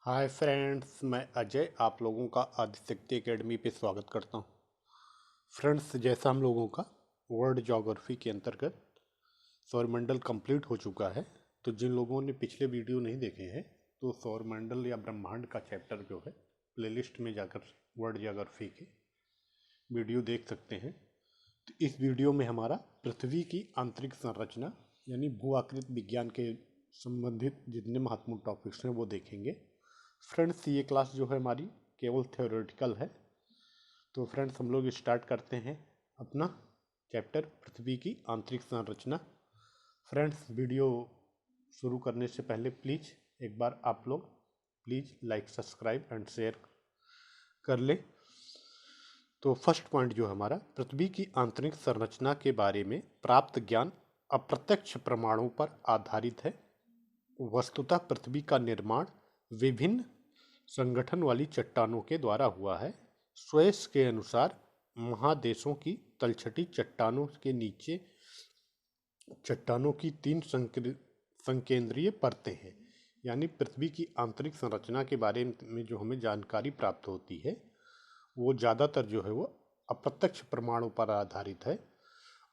Hi friends, मैं अजय आप लोगों का आदिशक्ति एकेडमी पे स्वागत करता हूँ। फ्रेंड्स, जैसा हम लोगों का वर्ल्ड ज्योग्राफी के अंतर्गत सौरमंडल कंप्लीट हो चुका है, तो जिन लोगों ने पिछले वीडियो नहीं देखे हैं तो सौरमंडल या ब्रह्मांड का चैप्टर जो है प्लेलिस्ट में जाकर वर्ल्ड ज्योग्राफी के वीडियो देख सकते हैं। तो इस वीडियो में हमारा पृथ्वी की आंतरिक संरचना यानी भू आकृति विज्ञान के संबंधित जितने महत्वपूर्ण टॉपिक्स हैं वो देखेंगे। फ्रेंड्स, ये क्लास जो है हमारी केवल थ्योरेटिकल है। तो फ्रेंड्स, हम लोग स्टार्ट करते हैं अपना चैप्टर पृथ्वी की आंतरिक संरचना। फ्रेंड्स, वीडियो शुरू करने से पहले प्लीज़ एक बार आप लोग please like, subscribe and share कर लें। तो फर्स्ट पॉइंट जो हमारा पृथ्वी की आंतरिक संरचना के बारे में प्राप्त ज्ञान अप्रत्यक्ष प्रमाणों पर आधारित है। वस्तुतः पृथ्वी का निर्माण विभिन्न संगठन वाली चट्टानों के द्वारा हुआ है। स्वेस के अनुसार महादेशों की तलछटी चट्टानों के नीचे चट्टानों की 3 संकेंद्रीय परतें हैं। यानी पृथ्वी की आंतरिक संरचना के बारे में जो हमें जानकारी प्राप्त होती है वो ज़्यादातर जो है वो अप्रत्यक्ष प्रमाणों पर आधारित है।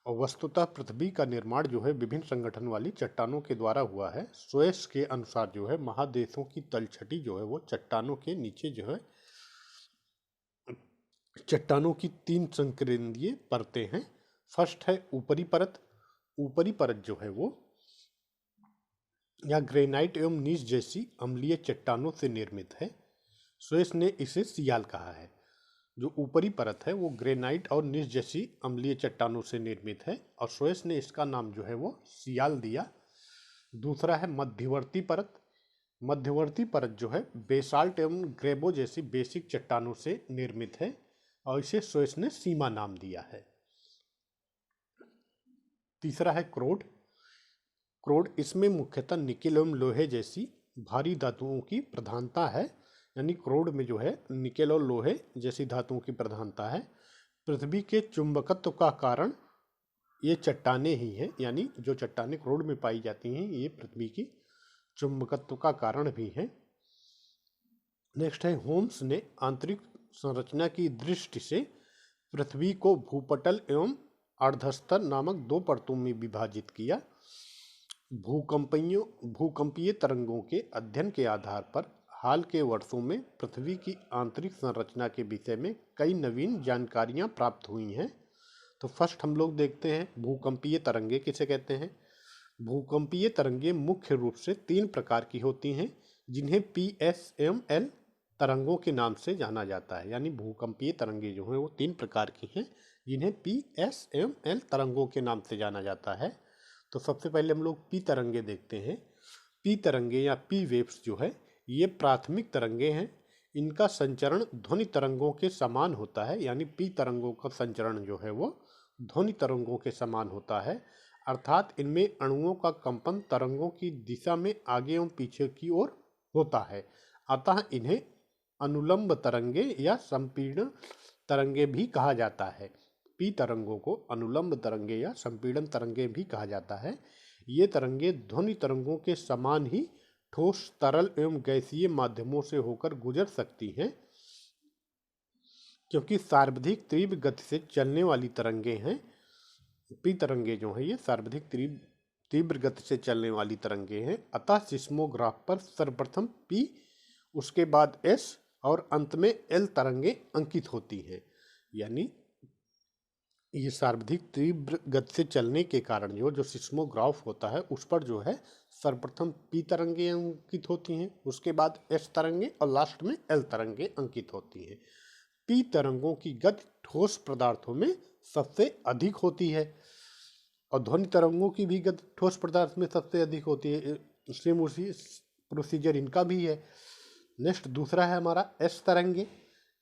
और वस्तुतः पृथ्वी का निर्माण जो है विभिन्न संगठन वाली चट्टानों के द्वारा हुआ है। स्वेस के अनुसार जो है महादेशों की तलछटी जो है वो चट्टानों के नीचे जो है चट्टानों की 3 संकेंद्रीय परतें हैं। फर्स्ट है ऊपरी परत। ऊपरी परत जो है वो या ग्रेनाइट एवं नीस जैसी अम्लीय चट्टानों से निर्मित है। स्वेस ने इसे सियाल कहा है। जो ऊपरी परत है वो ग्रेनाइट और नीस जैसी अम्लीय चट्टानों से निर्मित है और स्वेस ने इसका नाम जो है वो सियाल दिया। दूसरा है मध्यवर्ती परत। मध्यवर्ती परत जो है बेसाल्ट एवं ग्रेबो जैसी बेसिक चट्टानों से निर्मित है और इसे स्वेस ने सीमा नाम दिया है। तीसरा है क्रोड। क्रोड, इसमें मुख्यतः निकेल एवं लोहे जैसी भारी धातुओं की प्रधानता है। यानी क्रोड में जो है निकेल और लोहे जैसी धातुओं की प्रधानता है। पृथ्वी के चुंबकत्व का कारण ये चट्टानें ही हैं। यानी जो चट्टानें क्रोड में पाई जाती हैं ये पृथ्वी की चुंबकत्व का कारण भी हैं। नेक्स्ट है होम्स ने आंतरिक संरचना की दृष्टि से पृथ्वी को भूपटल एवं अर्धस्तर नामक 2 परतों में विभाजित किया। भूकंपीय तरंगों के अध्ययन के आधार पर हाल के वर्षों में पृथ्वी की आंतरिक संरचना के विषय में कई नवीन जानकारियां प्राप्त हुई हैं। तो फर्स्ट हम लोग देखते हैं भूकंपीय तरंगे किसे कहते हैं। भूकंपीय तरंगे मुख्य रूप से 3 प्रकार की होती हैं जिन्हें PSML तरंगों के नाम से जाना जाता है। यानी भूकंपीय तरंगे जो हैं वो 3 प्रकार की हैं जिन्हें PSML तरंगों के नाम से जाना जाता है। तो सबसे पहले हम लोग पी तरंगे देखते हैं। पी तरंगे या पी वेव्स जो है ये प्राथमिक तरंगे हैं। इनका संचरण ध्वनि तरंगों के समान होता है। यानी पी तरंगों का संचरण जो है वो ध्वनि तरंगों के समान होता है। अर्थात इनमें अणुओं का कंपन तरंगों की दिशा में आगे एवं पीछे की ओर होता है। अतः इन्हें अनुलंब तरंगे या संपीड़न तरंगे भी कहा जाता है। पी तरंगों को अनुलंब तरंगे या संपीड़न तरंगे भी कहा जाता है। ये तरंगे ध्वनि तरंगों के समान ही ठोस, तरल एवं गैसीय माध्यमों से होकर गुजर सकती हैं। क्योंकि सर्वाधिक तीव्र गति से चलने वाली तरंगे हैं, पी तरंगे जो है ये सर्वाधिक तीव्र गति से चलने वाली तरंगे हैं। अतः सिस्मोग्राफ पर सर्वप्रथम पी, उसके बाद एस और अंत में एल तरंगे अंकित होती हैं। यानी ये सर्वाधिक तीव्र गति से चलने के कारण जो सिस्मोग्राफ होता है उस पर जो है सर्वप्रथम पी तरंगे अंकित होती हैं, उसके बाद एस तरंगे और लास्ट में एल तरंगे अंकित होती हैं। पी तरंगों की गति ठोस पदार्थों में सबसे अधिक होती है और ध्वनि तरंगों की भी गति ठोस पदार्थ में सबसे अधिक होती है। सेम उसी प्रोसीजर इनका भी है। नेक्स्ट दूसरा है हमारा एस तरंगे।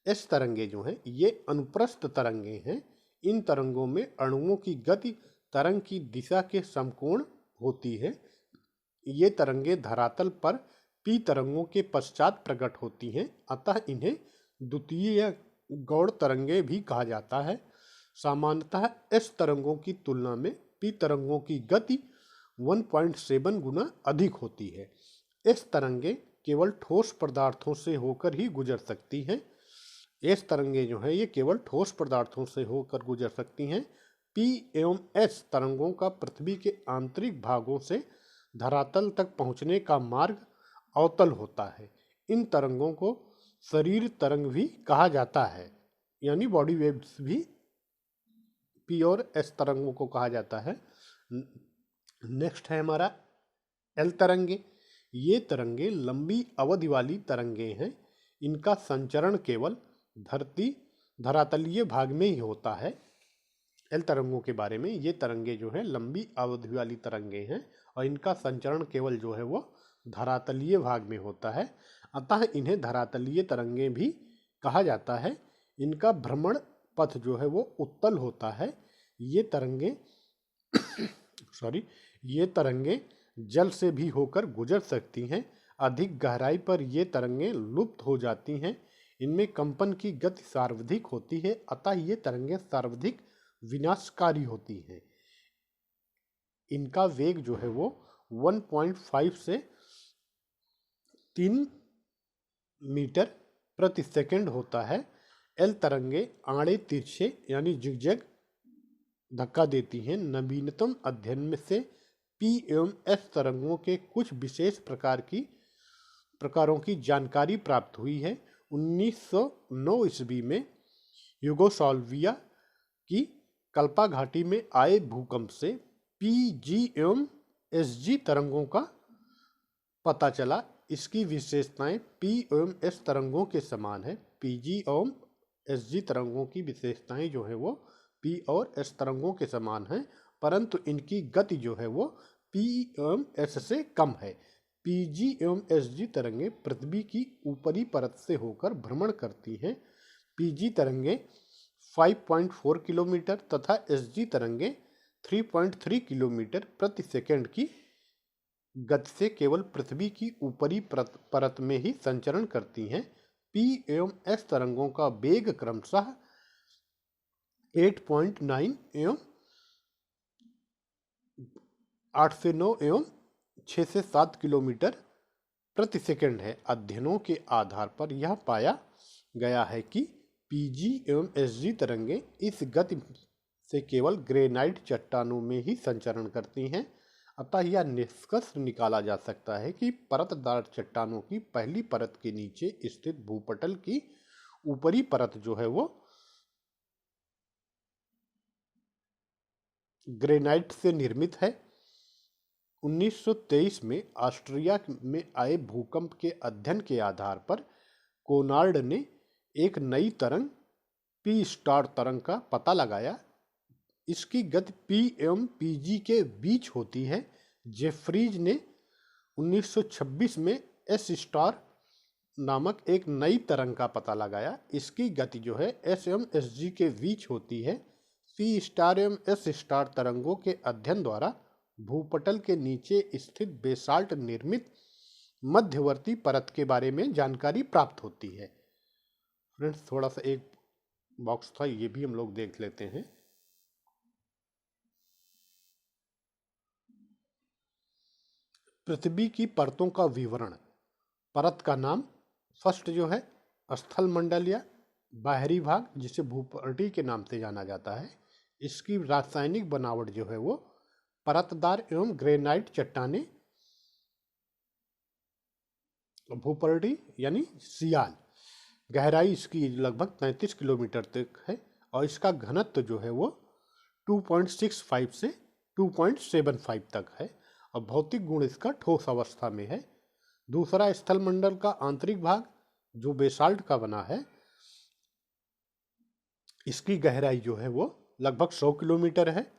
एस तरंगे जो हैं ये अनुप्रस्थ तरंगे हैं। इन तरंगों में अणुओं की गति तरंग की दिशा के समकोण होती है। ये तरंगे धरातल पर पी तरंगों के पश्चात प्रकट होती हैं। अतः इन्हें द्वितीय गौड़ तरंगे भी कहा जाता है। सामान्यतः एस तरंगों की तुलना में पी तरंगों की गति 1.7 गुना अधिक होती है। एस तरंगे केवल ठोस पदार्थों से होकर ही गुजर सकती हैं। एस तरंगे जो है ये केवल ठोस पदार्थों से होकर गुजर सकती हैं। पी एवं एस तरंगों का पृथ्वी के आंतरिक भागों से धरातल तक पहुंचने का मार्ग अवतल होता है। इन तरंगों को शरीर तरंग भी कहा जाता है, यानी बॉडी वेव्स भी पी और एस तरंगों को कहा जाता है। नेक्स्ट है हमारा एल तरंगे। ये तरंगे लंबी अवधि वाली तरंगे हैं। इनका संचरण केवल धरातलीय भाग में ही होता है। एल तरंगों के बारे में, ये तरंगे जो है लंबी अवधि वाली तरंगे हैं और इनका संचरण केवल जो है वो धरातलीय भाग में होता है, अतः इन्हें धरातलीय तरंगे भी कहा जाता है। इनका भ्रमण पथ जो है वो उत्तल होता है। ये तरंगे ये तरंगे जल से भी होकर गुजर सकती हैं। अधिक गहराई पर ये तरंगे लुप्त हो जाती हैं। इनमें कंपन की गति सर्वाधिक होती है, अतः ये तरंगे सर्वाधिक विनाशकारी होती हैं। इनका वेग जो है वो 1.5 से 3 मीटर प्रति सेकंड होता है। एल तरंगे आड़े तिरछे यानी जिगजैग धक्का देती हैं। नवीनतम अध्ययन में से पी एवं एस तरंगों के कुछ विशेष प्रकारों की जानकारी प्राप्त हुई है। 1909 ईस्वी में यूगोस्लाविया की कल्पा घाटी में आए भूकंप से पीजी एवं एसजी तरंगों का पता चला। इसकी विशेषताएं पी एवं एस तरंगों के समान है। पीजी एवं एसजी तरंगों की विशेषताएं जो है वो पी और एस तरंगों के समान हैं, परंतु इनकी गति जो है वो पी एवं एस से कम है। पीजी एवं एसजी तरंगे पृथ्वी की ऊपरी परत से होकर भ्रमण करती हैं। पीजी तरंगे 5.4 किलोमीटर तथा एसजी तरंगे 3.3 किलोमीटर प्रति सेकंड की गति से केवल पृथ्वी की ऊपरी परत में ही संचरण करती हैं। पी एवं एस तरंगों का वेग क्रमशः 8.9 एवं 8 से 9 एवं 6 से 7 किलोमीटर प्रति सेकंड है। अध्ययनों के आधार पर यह पाया गया है कि पीजी एवं एसजी तरंगे इस गति से केवल ग्रेनाइट चट्टानों में ही संचरण करती हैं, अतः यह निष्कर्ष निकाला जा सकता है कि परतदार चट्टानों की पहली परत के नीचे स्थित भूपटल की ऊपरी परत जो है वो ग्रेनाइट से निर्मित है। 1923 में ऑस्ट्रिया में आए भूकंप के अध्ययन के आधार पर कोनार्ड ने एक नई तरंग पी स्टार तरंग का पता लगाया। इसकी गति पी एवं पीजी के बीच होती है। जेफ्रीज ने 1926 में एस स्टार नामक एक नई तरंग का पता लगाया। इसकी गति जो है एस एवं एस जी के बीच होती है। पी स्टार एवं एस स्टार तरंगों के अध्ययन द्वारा भूपटल के नीचे स्थित बेसाल्ट निर्मित मध्यवर्ती परत के बारे में जानकारी प्राप्त होती है। फ्रेंड्स, थोड़ा सा एक बॉक्स था, ये भी हम लोग देख लेते हैं। पृथ्वी की परतों का विवरण। परत का नाम फर्स्ट जो है स्थल मंडल या बाहरी भाग, जिसे भूपटल के नाम से जाना जाता है। इसकी रासायनिक बनावट जो है वो परतदार एवं ग्रेनाइट चट्टानें, भूपटल यानी सियाल। गहराई इसकी लगभग 33 किलोमीटर तक है और इसका घनत्व जो है वो 2.65 से 2.75 तक है और भौतिक गुण इसका ठोस अवस्था में है। दूसरा स्थल मंडल का आंतरिक भाग जो बेसाल्ट का बना है, इसकी गहराई जो है वो लगभग 100 किलोमीटर है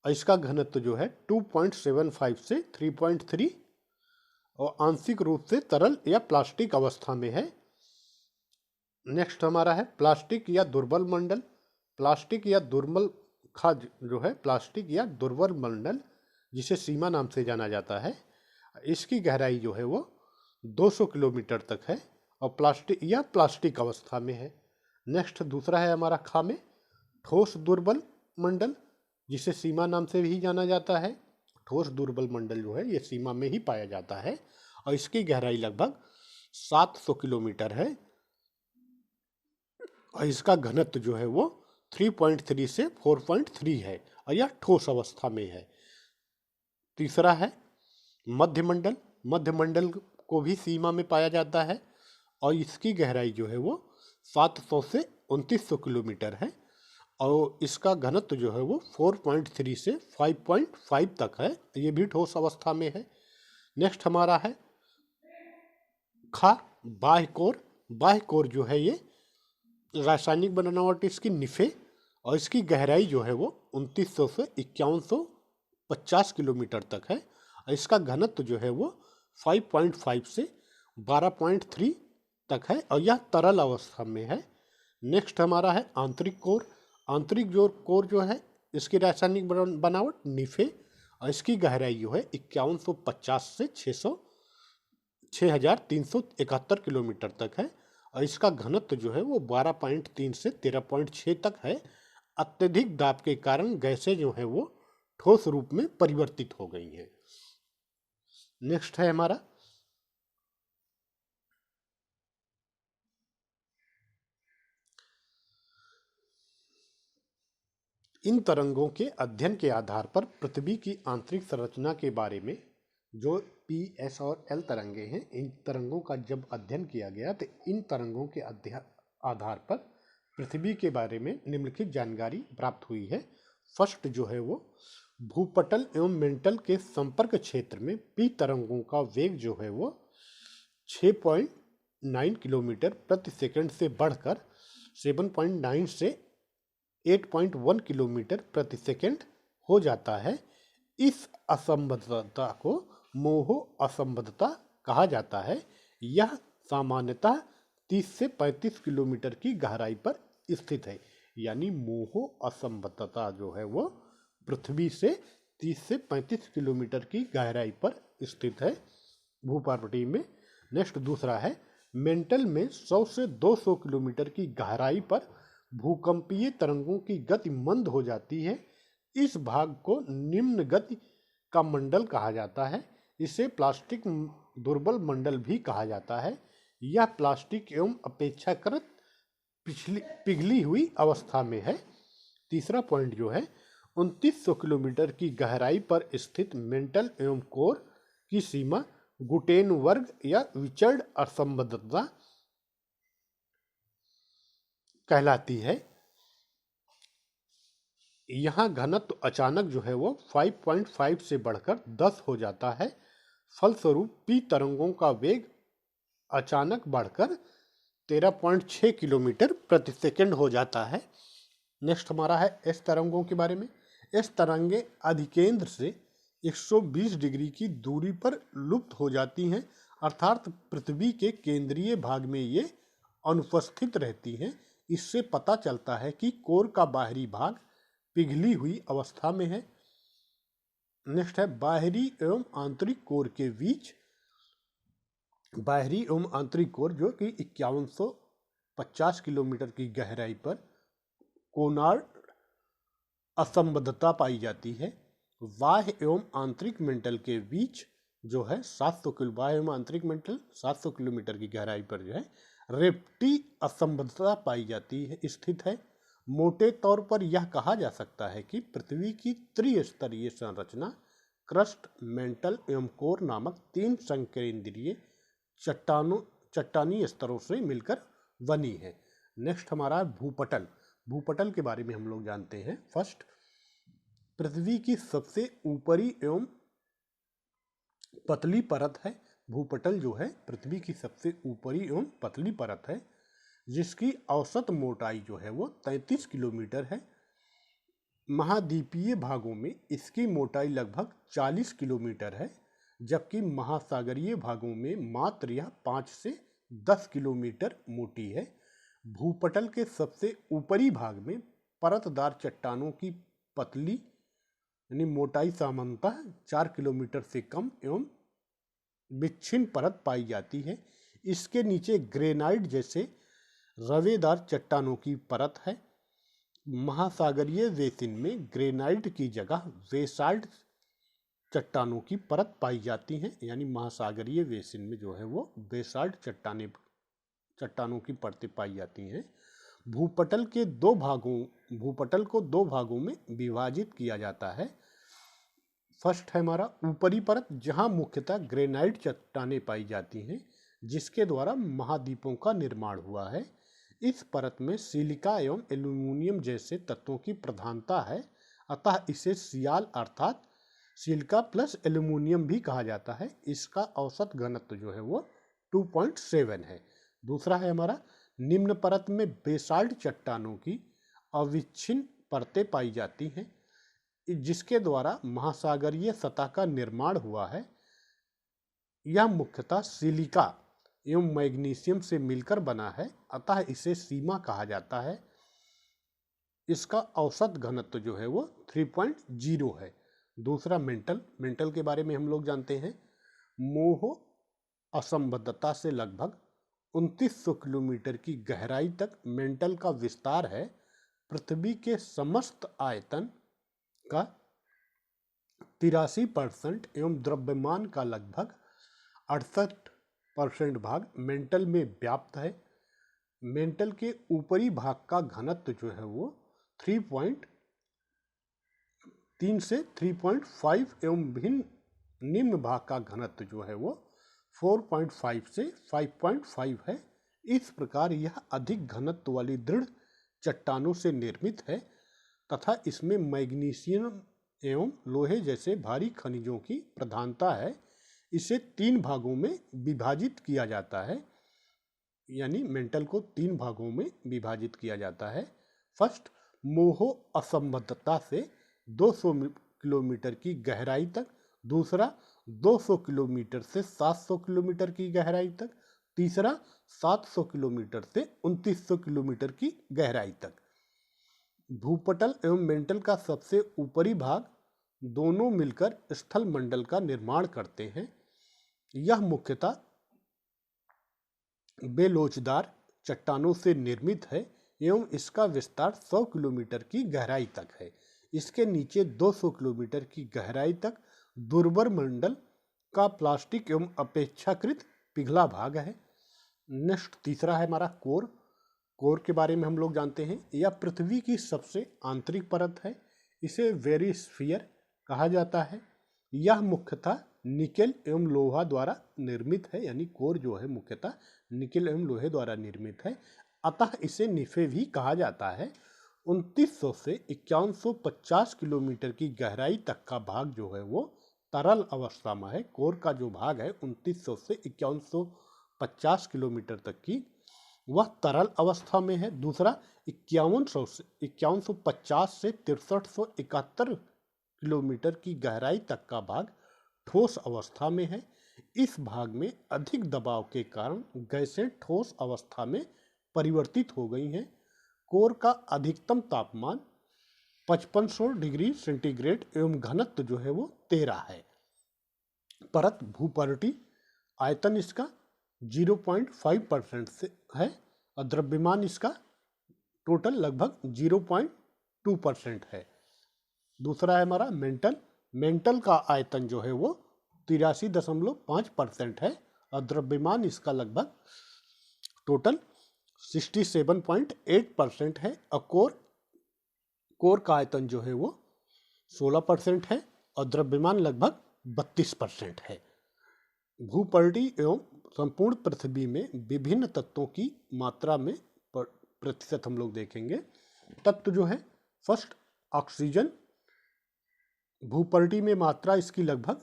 और इसका घनत्व जो है 2.75 से 3.3 और आंशिक रूप से तरल या प्लास्टिक अवस्था में है। नेक्स्ट हमारा है प्लास्टिक या दुर्बल मंडल। प्लास्टिक या दुर्बल खाद जो है प्लास्टिक या दुर्बल मंडल, जिसे सीमा नाम से जाना जाता है, इसकी गहराई जो है वो 200 किलोमीटर तक है और प्लास्टिक अवस्था में है। नेक्स्ट दूसरा है हमारा खामे, ठोस दुर्बल मंडल, जिसे सीमा नाम से भी जाना जाता है। ठोस दुर्बल मंडल जो है ये सीमा में ही पाया जाता है और इसकी गहराई लगभग 700 किलोमीटर है और इसका घनत्व जो है वो 3.3 से 4.3 है और यह ठोस अवस्था में है। तीसरा है मध्यमंडल। मध्यमंडल को भी सीमा में पाया जाता है और इसकी गहराई जो है वो 700 से 2900 किलोमीटर है और इसका घनत्व जो है वो 4.3 से 5.5 तक है, ये भी ठोस अवस्था में है। नेक्स्ट हमारा है खार, बाह्य कोर। बाह्य कोर जो है ये रासायनिक बनावट इसकी निफे और इसकी गहराई जो है वो 2900 से 5150 किलोमीटर तक है और इसका घनत्व जो है वो 5.5 से 12.3 तक है और यह तरल अवस्था में है। नेक्स्ट हमारा है आंतरिक कोर। आंतरिक जो कोर जो है इसकी रासायनिक बनावट निफे और इसकी गहराई जो है 5150 से 6371 किलोमीटर तक है और इसका घनत्व जो है वो 12.3 से 13.6 तक है। अत्यधिक दाब के कारण गैसें जो है वो ठोस रूप में परिवर्तित हो गई हैं। नेक्स्ट है हमारा इन तरंगों के अध्ययन के आधार पर पृथ्वी की आंतरिक संरचना के बारे में जो पी, एस और एल तरंगे हैं, इन तरंगों का जब अध्ययन किया गया तो इन तरंगों के आधार पर पृथ्वी के बारे में निम्नलिखित जानकारी प्राप्त हुई है। फर्स्ट जो है वो भूपटल एवं मेंटल के संपर्क क्षेत्र में पी तरंगों का वेग जो है वो 6.9 किलोमीटर प्रति सेकंड से बढ़कर 7.9 से 8.1 किलोमीटर प्रति सेकंड हो जाता है। इस असंबद्धता को मोहो असंबद्धता कहा जाता है। यह सामान्यतः 30 से 35 किलोमीटर की गहराई पर स्थित है। यानी मोहो असंबद्धता जो है वो पृथ्वी से 30 से 35 किलोमीटर की गहराई पर स्थित है भूपार्वती में। नेक्स्ट दूसरा है मेंटल में 100 से 200 किलोमीटर की गहराई पर भूकंपीय तरंगों की गति मंद हो जाती है। इस भाग को निम्न गति का मंडल कहा जाता है। इसे प्लास्टिक दुर्बल मंडल भी कहा जाता है। यह प्लास्टिक एवं अपेक्षाकृत पिघली हुई अवस्था में है। तीसरा पॉइंट जो है 2900 किलोमीटर की गहराई पर स्थित मेंटल एवं कोर की सीमा गुटेनबर्ग या विचर्ड असंबद्धता कहलाती है। यहाँ घनत्व अचानक जो है वो 5.5 से बढ़कर 10 हो जाता है। फलस्वरूप पी तरंगों का वेग अचानक बढ़कर 13.6 किलोमीटर प्रति सेकंड हो जाता है। नेक्स्ट हमारा है एस तरंगों के बारे में। एस तरंगे अधिकेंद्र से 120 डिग्री की दूरी पर लुप्त हो जाती हैं, अर्थात पृथ्वी के केंद्रीय भाग में ये अनुपस्थित रहती हैं। इससे पता चलता है कि कोर का बाहरी भाग पिघली हुई अवस्था में है। नेक्स्ट है बाहरी एवं आंतरिक कोर के बीच बाहरी एवं आंतरिक कोर जो कि 5150 किलोमीटर की गहराई पर कोनार असंबद्धता पाई जाती है। बाह्य एवं आंतरिक मेंटल के बीच जो है 700 किलो बाह्य एवं आंतरिक मेंटल 700 किलोमीटर की गहराई पर जो है रेप्टी असंबद्धता पाई जाती है स्थित है। मोटे तौर पर यह कहा जा सकता है कि पृथ्वी की त्रिस्तरीय संरचना क्रस्ट, मेंटल एवं कोर नामक 3 संकेंद्रीय चट्टानी स्तरों से मिलकर बनी है। नेक्स्ट हमारा भूपटल। भूपटल के बारे में हम लोग जानते हैं। फर्स्ट पृथ्वी की सबसे ऊपरी एवं पतली परत है। भूपटल जो है पृथ्वी की सबसे ऊपरी एवं पतली परत है जिसकी औसत मोटाई जो है वो 33 किलोमीटर है। महाद्वीपीय भागों में इसकी मोटाई लगभग 40 किलोमीटर है, जबकि महासागरीय भागों में मात्र यह 5 से 10 किलोमीटर मोटी है। भूपटल के सबसे ऊपरी भाग में परतदार चट्टानों की पतली यानी मोटाई सामान्यतः 4 किलोमीटर से कम एवं विच्छिन्न परत पाई जाती है। इसके नीचे ग्रेनाइट जैसे रवेदार चट्टानों की परत है। महासागरीय बेसिन में ग्रेनाइट की जगह बेसाल्ट चट्टानों की परत पाई जाती हैं, यानी महासागरीय बेसिन में जो है वो बेसाल्ट चट्टानों की परतें पाई जाती हैं। भूपटल को दो भागों में विभाजित किया जाता है। फर्स्ट है हमारा ऊपरी परत, जहां मुख्यतः ग्रेनाइट चट्टानें पाई जाती हैं, जिसके द्वारा महाद्वीपों का निर्माण हुआ है। इस परत में सिलिका एवं एल्यूमीनियम जैसे तत्वों की प्रधानता है, अतः इसे सियाल अर्थात सिलिका प्लस एल्यूमीनियम भी कहा जाता है। इसका औसत घनत्व जो है वो 2.7 है। दूसरा है हमारा निम्न परत में बेसाल्ट चट्टानों की अविच्छिन्न परतें पाई जाती हैं, जिसके द्वारा महासागरीय सतह का निर्माण हुआ है। यह मुख्यतः सिलिका एवं मैग्नीशियम से मिलकर बना है, अतः इसे सीमा कहा जाता है। इसका औसत घनत्व जो है वो 3.0 है। दूसरा मेंटल के बारे में हम लोग जानते हैं। मोह असंबद्धता से लगभग 2900 किलोमीटर की गहराई तक मेंटल का विस्तार है। पृथ्वी के समस्त आयतन का 83% एवं द्रव्यमान का लगभग 68% भाग मेंटल में व्याप्त है। मेंटल के ऊपरी भाग का घनत्व जो है वो 3.3 से 3.5 एवं भिन्न निम्न भाग का घनत्व जो है वो 4.5 से 5.5 है। इस प्रकार यह अधिक घनत्व वाली दृढ़ चट्टानों से निर्मित है तथा इसमें मैग्नीशियम एवं लोहे जैसे भारी खनिजों की प्रधानता है। इसे 3 भागों में विभाजित किया जाता है, यानी मेंटल को 3 भागों में विभाजित किया जाता है। फर्स्ट, मोह असंबद्धता से 200 किलोमीटर की गहराई तक। दूसरा, 200 किलोमीटर से 700 किलोमीटर की गहराई तक। तीसरा, 700 किलोमीटर से 2900 किलोमीटर की गहराई तक। भूपटल एवं मेंटल का सबसे ऊपरी भाग दोनों मिलकर स्थल मंडल का निर्माण करते हैं। यह मुख्यतः बेलोचदार चट्टानों से निर्मित है एवं इसका विस्तार 100 किलोमीटर की गहराई तक है। इसके नीचे 200 किलोमीटर की गहराई तक दुर्बर मंडल का प्लास्टिक एवं अपेक्षाकृत पिघला भाग है। नेक्स्ट, तीसरा है हमारा कोर के बारे में हम लोग जानते हैं। यह पृथ्वी की सबसे आंतरिक परत है। इसे वेरिस्फीयर कहा जाता है। यह मुख्यतः निकेल एवं लोहा द्वारा निर्मित है, यानी कोर जो है मुख्यतः निकेल एवं लोहे द्वारा निर्मित है, अतः इसे निफे भी कहा जाता है। 2900 से 5150 किलोमीटर की गहराई तक का भाग जो है वो तरल अवस्था में है। कोर का जो भाग है 2900 से 5150 किलोमीटर तक की, वह तरल अवस्था में है। दूसरा, 5150 से 6371 किलोमीटर की गहराई तक का भाग ठोस अवस्था में है। इस भाग में अधिक दबाव के कारण गैसें ठोस अवस्था में परिवर्तित हो गई हैं। कोर का अधिकतम तापमान 5500 डिग्री सेंटीग्रेड एवं घनत्व जो है वो 13 है। परत भूपर्टी, आयतन इसका 0.5% से है और द्रव्यमान इसका टोटल लगभग 0.2% है। दूसरा है हमारा मेंटल का आयतन जो है वो 83.5% है और द्रव्यमान इसका लगभग टोटल 67.8% है। और कोर का आयतन जो है वो 16% है और द्रव्यमान लगभग 32% है। भूपर्टी एवं संपूर्ण पृथ्वी में विभिन्न तत्वों की मात्रा में प्रतिशत हम लोग देखेंगे। तत्व जो है, फर्स्ट ऑक्सीजन, भूपर्टी में मात्रा इसकी लगभग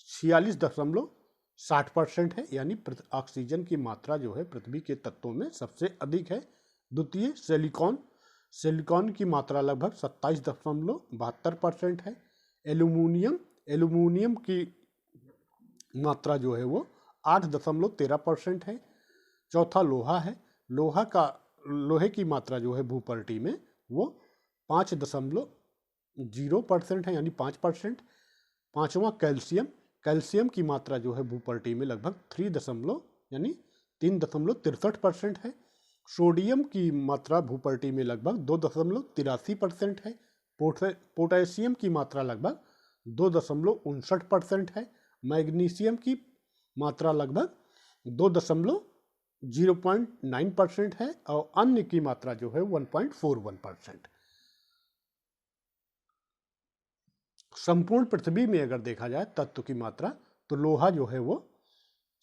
46.60% है, यानी ऑक्सीजन की मात्रा जो है पृथ्वी के तत्वों में सबसे अधिक है। द्वितीय सिलिकॉन की मात्रा लगभग 27.72% है। एल्यूमिनियम की मात्रा जो है वो 8.13% है। चौथा लोहा है। लोहे की मात्रा जो है भूपर्टी में वो 5.0% है, यानी 5%। पांचवा कैल्शियम की मात्रा जो है भूपर्टी में लगभग 3.63% है। सोडियम की मात्रा भूपर्टी में लगभग 2.83% है। पोटेशियम की मात्रा लगभग 2.59% है। मैग्नीशियम की मात्रा लगभग 2.09% है और अन्य की मात्रा जो है 1.41%। संपूर्ण पृथ्वी में अगर देखा जाए तत्व की मात्रा तो लोहा जो है वो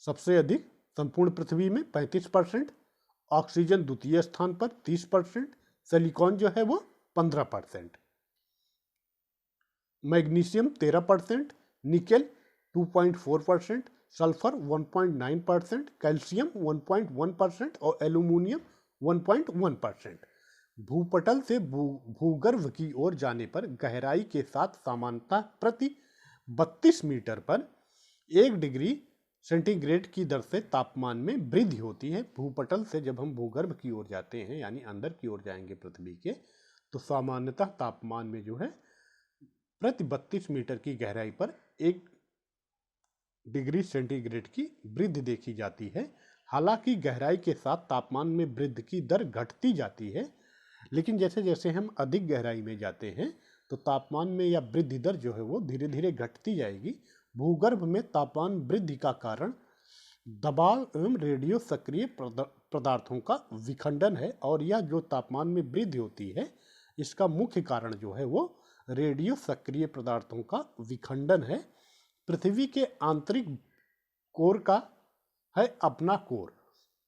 सबसे अधिक संपूर्ण पृथ्वी में 35%, ऑक्सीजन द्वितीय स्थान पर 30%, सिलिकॉन जो है वो 15%, मैग्नीशियम 13%, निकेल 2.4%, सल्फर 1.9%, कैल्शियम 1.1% और एल्यूमिनियम 1.1%। भूपटल से भूगर्भ की ओर जाने पर गहराई के साथ सामान्यतः प्रति 32 मीटर पर 1 डिग्री सेंटीग्रेड की दर से तापमान में वृद्धि होती है। भूपटल से जब हम भूगर्भ की ओर जाते हैं यानी अंदर की ओर जाएंगे पृथ्वी के, तो सामान्यतः तापमान में जो है प्रति 32 मीटर की गहराई पर 1 डिग्री सेंटीग्रेड की वृद्धि देखी जाती है। हालांकि गहराई के साथ तापमान में वृद्धि की दर घटती जाती है, लेकिन जैसे जैसे हम अधिक गहराई में जाते हैं तो तापमान में यह वृद्धि दर जो है वो धीरे धीरे घटती जाएगी। भूगर्भ में तापमान वृद्धि का कारण दबाव एवं रेडियो सक्रिय पदार्थों का विखंडन है, और यह जो तापमान में वृद्धि होती है इसका मुख्य कारण जो है वो रेडियो सक्रिय पदार्थों का विखंडन है। पृथ्वी के आंतरिक कोर का है अपना कोर,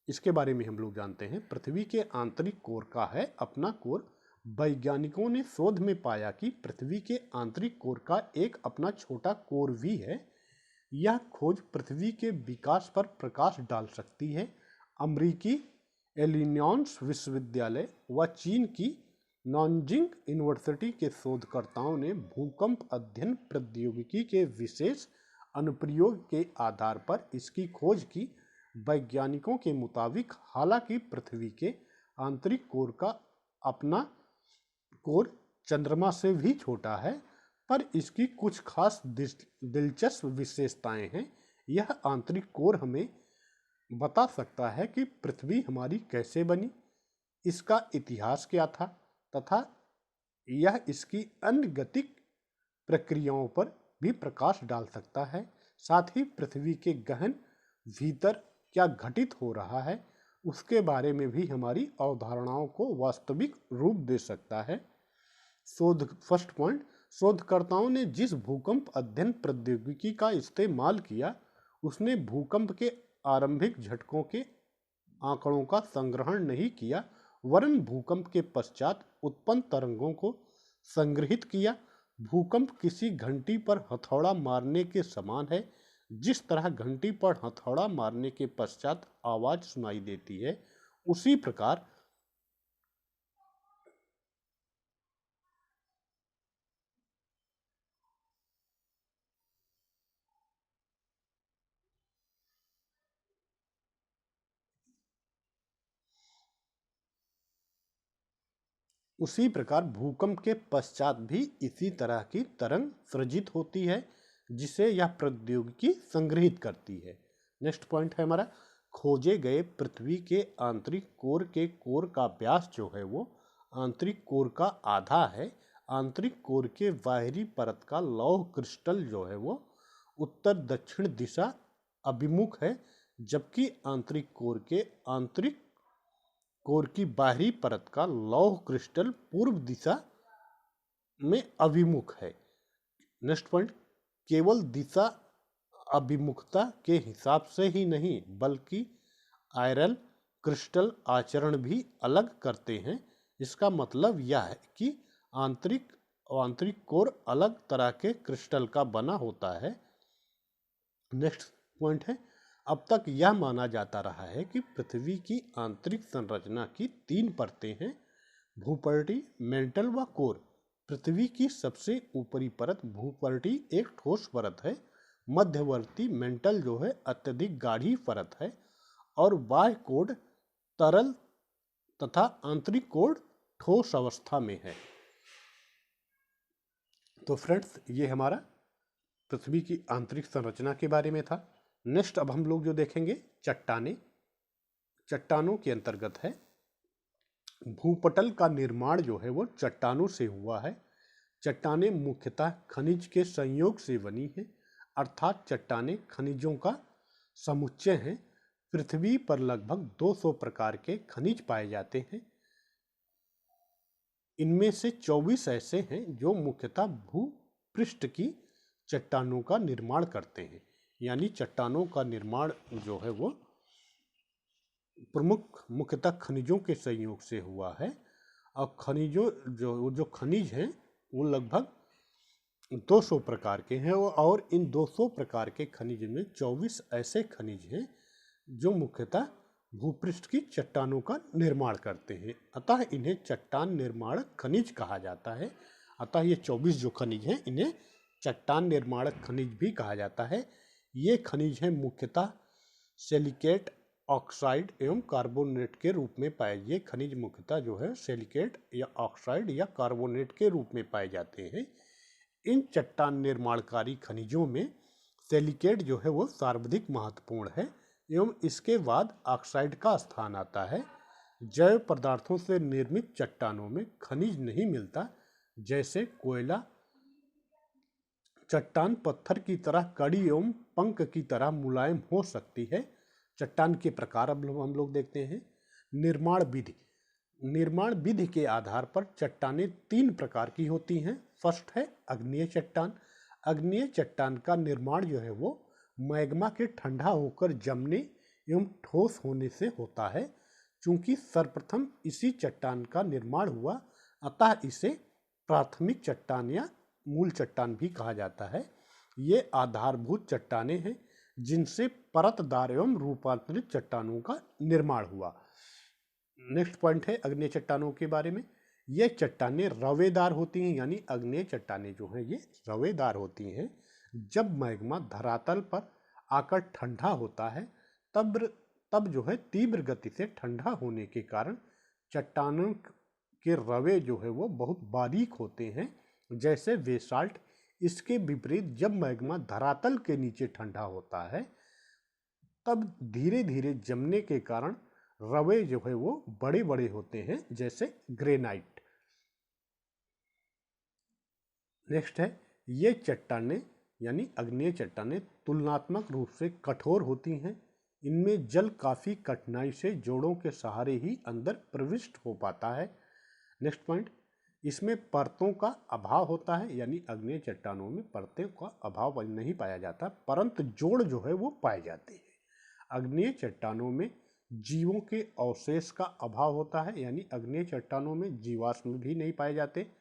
इसके बारे में हम लोग जानते हैं। पृथ्वी के आंतरिक कोर का है अपना कोर। वैज्ञानिकों ने शोध में पाया कि पृथ्वी के आंतरिक कोर का एक अपना छोटा कोर भी है। यह खोज पृथ्वी के विकास पर प्रकाश डाल सकती है। अमेरिकी इलिनॉइस विश्वविद्यालय व चीन की नॉनजिंग यूनिवर्सिटी के शोधकर्ताओं ने भूकंप अध्ययन प्रौद्योगिकी के विशेष अनुप्रयोग के आधार पर इसकी खोज की। वैज्ञानिकों के मुताबिक हालांकि पृथ्वी के आंतरिक कोर का अपना कोर चंद्रमा से भी छोटा है, पर इसकी कुछ खास दिलचस्प विशेषताएं हैं। यह आंतरिक कोर हमें बता सकता है कि पृथ्वी हमारी कैसे बनी, इसका इतिहास क्या था, तथा यह इसकी अन्य गतिक प्रक्रियाओं पर भी प्रकाश डाल सकता है। साथ ही पृथ्वी के गहन भीतर क्या घटित हो रहा है उसके बारे में भी हमारी अवधारणाओं को वास्तविक रूप दे सकता है। फर्स्ट पॉइंट, शोधकर्ताओं ने जिस भूकंप अध्ययन प्रौद्योगिकी का इस्तेमाल किया उसने भूकंप के आरंभिक झटकों के आंकड़ों का संग्रहण नहीं किया, वरन भूकंप के पश्चात उत्पन्न तरंगों को संग्रहित किया। भूकंप किसी घंटी पर हथौड़ा मारने के समान है। जिस तरह घंटी पर हथौड़ा मारने के पश्चात आवाज सुनाई देती है, उसी प्रकार भूकंप के पश्चात भी इसी तरह की तरंग सृजित होती है जिसे यह प्रौद्योगिकी संग्रहित करती है। नेक्स्ट पॉइंट है हमारा, खोजे गए पृथ्वी के आंतरिक कोर के कोर का व्यास जो है वो आंतरिक कोर का आधा है। आंतरिक कोर के बाहरी परत का लौह क्रिस्टल जो है वो उत्तर दक्षिण दिशा अभिमुख है, जबकि आंतरिक कोर की बाहरी परत का लौह क्रिस्टल पूर्व दिशा में अभिमुख है। नेक्स्ट पॉइंट, केवल दिशा अभिमुखता के हिसाब से ही नहीं बल्कि आयरल क्रिस्टल आचरण भी अलग करते हैं। इसका मतलब यह है कि आंतरिक कोर अलग तरह के क्रिस्टल का बना होता है। नेक्स्ट पॉइंट है, अब तक यह माना जाता रहा है कि पृथ्वी की आंतरिक संरचना की 3 परतें हैं, भूपर्टी, मेंटल व कोर। पृथ्वी की सबसे ऊपरी परत भूपर्टी एक ठोस परत है, मध्यवर्ती मेंटल जो है अत्यधिक गाढ़ी परत है, और बाह्य कोर तरल तथा आंतरिक कोर ठोस अवस्था में है। तो फ्रेंड्स, ये हमारा पृथ्वी की आंतरिक संरचना के बारे में था। नेक्स्ट अब हम लोग जो देखेंगे चट्टानों के अंतर्गत है। भूपटल का निर्माण जो है वो चट्टानों से हुआ है। चट्टानें मुख्यतः खनिज के संयोग से बनी हैं, अर्थात चट्टानें खनिजों का समुच्चय हैं। पृथ्वी पर लगभग 200 प्रकार के खनिज पाए जाते हैं। इनमें से 24 ऐसे हैं जो मुख्यतः भूपृष्ठ की चट्टानों का निर्माण करते हैं। यानी चट्टानों का निर्माण जो है वो मुख्यतः खनिजों के संयोग से हुआ है। और खनिजों जो खनिज हैं वो लगभग 200 प्रकार के हैं और इन 200 प्रकार के खनिज में 24 ऐसे खनिज हैं जो मुख्यतः भूपृष्ठ की चट्टानों का निर्माण करते हैं। अतः इन्हें चट्टान निर्माणक खनिज कहा जाता है। अतः ये 24 जो खनिज हैं इन्हें चट्टान निर्माणक खनिज भी कहा जाता है। ये खनिज हैं मुख्यतः सिलिकेट, ऑक्साइड एवं कार्बोनेट के रूप में पाए। ये खनिज मुख्यतः जो है सिलिकेट या ऑक्साइड या कार्बोनेट के रूप में पाए जाते हैं। इन चट्टान निर्माणकारी खनिजों में सिलिकेट जो है वो सर्वाधिक महत्वपूर्ण है एवं इसके बाद ऑक्साइड का स्थान आता है। जैव पदार्थों से निर्मित चट्टानों में खनिज नहीं मिलता, जैसे कोयला। चट्टान पत्थर की तरह कड़ी एवं पंख की तरह मुलायम हो सकती है। चट्टान के प्रकार अब हम लोग देखते हैं। निर्माण विधि के आधार पर चट्टानें 3 प्रकार की होती हैं। फर्स्ट है अग्नेय चट्टान। अग्नेय चट्टान का निर्माण जो है वो मैग्मा के ठंडा होकर जमने एवं ठोस होने से होता है। चूंकि सर्वप्रथम इसी चट्टान का निर्माण हुआ, अतः इसे प्राथमिक चट्टान या मूल चट्टान भी कहा जाता है। ये आधारभूत चट्टानें हैं जिनसे परतदार एवं रूपांतरित चट्टानों का निर्माण हुआ। नेक्स्ट पॉइंट है अग्नेय चट्टानों के बारे में। ये चट्टानें रवेदार होती हैं, यानी अग्नेय चट्टानें जो हैं ये रवेदार होती हैं। जब मैग्मा धरातल पर आकर ठंडा होता है तब जो है तीव्र गति से ठंडा होने के कारण चट्टानों के रवे जो है वो बहुत बारीक होते हैं, जैसे बेसाल्ट। इसके विपरीत जब मैग्मा धरातल के नीचे ठंडा होता है तब धीरे धीरे जमने के कारण रवे जो है वो बड़े बड़े होते हैं, जैसे ग्रेनाइट। नेक्स्ट है ये चट्टानें यानी अग्नेय चट्टानें तुलनात्मक रूप से कठोर होती हैं। इनमें जल काफी कठिनाई से जोड़ों के सहारे ही अंदर प्रविष्ट हो पाता है। नेक्स्ट पॉइंट, इसमें परतों का अभाव होता है, यानी अग्नेय चट्टानों में परतों का अभाव नहीं पाया जाता, परंतु जोड़ जो है वो पाए जाते हैं। अग्नेय चट्टानों में जीवों के अवशेष का अभाव होता है, यानी अग्नेय चट्टानों में जीवाश्म भी नहीं पाए जाते।